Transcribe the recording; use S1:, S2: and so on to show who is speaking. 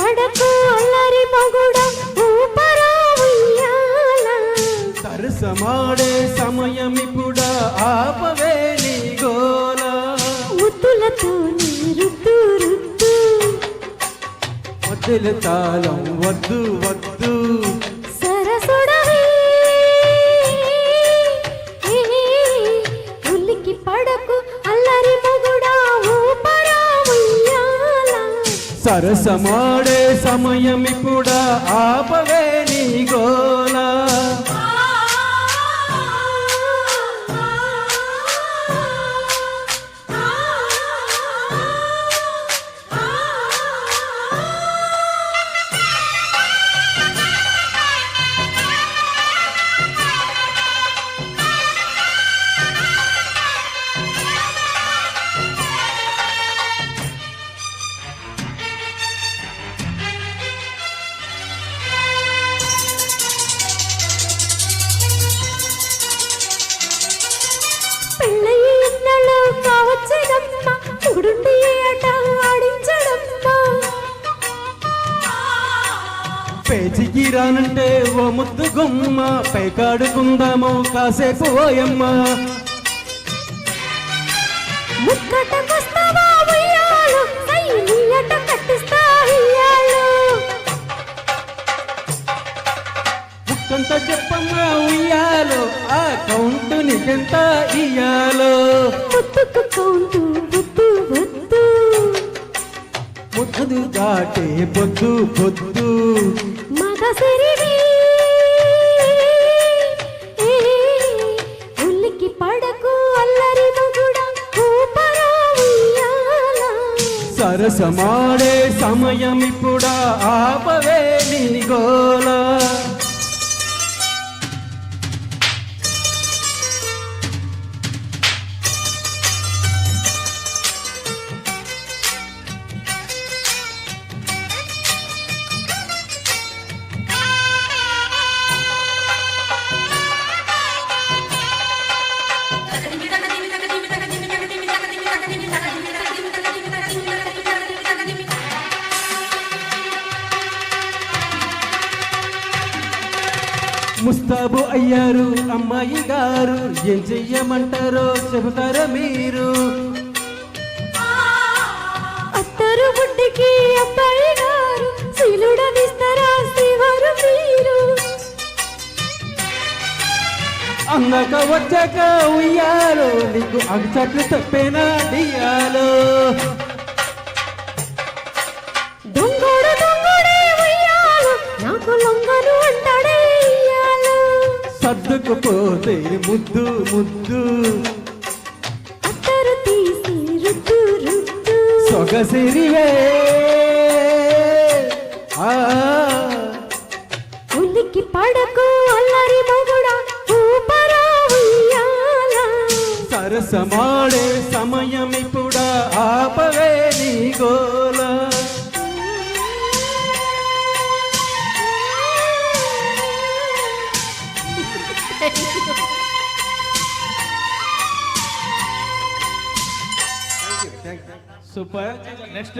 S1: పడకు అల్లరి మొగుడా ఊపరా ఉయ్యాల
S2: సరసమాడే సమయమిప్పుడా ఆపవే నీ గోల
S1: ముద్దులతో నీ రుద్దు రుద్దు
S2: వద్దుల తాళం వద్దు వద్దు
S1: సరసుడవి ఉల్లికి పడకు అల్లరి మొగుడా ఊపరా ఉయ్యాల
S2: సరసమాడే సమయమిప్పుడా ఆపవే నీ గోల పేచికి రానంటే ఓ ముద్దు గుమ్మ పైకాడుకుందాము కాసేపు ఓయమ్మ ముక్కంత చెప్పమ్మా ఉయ్యాలో ఆ కౌంటు నీకెంత ఇయ్యాలో ముద్దు దాటే పొద్దు పొద్దు
S1: ఉల్లికి పడకు అల్లరి మొగుడా ఊపరా ఉయ్యాల
S2: సరసమాడే సమయమిప్పుడా ఆపవే నీ గోల ముస్తాబు అయ్యారు అమ్మాయి గారు ఏం చెయ్యమంటారో చెబుతారా మీరు
S1: అత్తరు బుడ్డికి అబ్బాయి గారు శీలుడనిస్తారా శ్రీవారు మీరు
S2: అందాక వచ్చాక ఉయ్యాలో నీకు అగచట్లు తప్పేనా డియాలో
S1: దొంగోడు దొంగోడే ఉయ్యాలో నాకు లొంగను అంటాడే
S2: సర్దుకుపోతే ముద్దు ముద్దు
S1: అత్తరు తీసి రుద్దు రుద్దు
S2: సొగసిరివే
S1: ఉల్లికి పడకు అల్లరి మొగుడా ఊపరా ఉయ్యాల
S2: సరసమాడే సమయమిప్పుడా ఆపవే నీ గోల
S3: సూపర్ నెక్స్ట్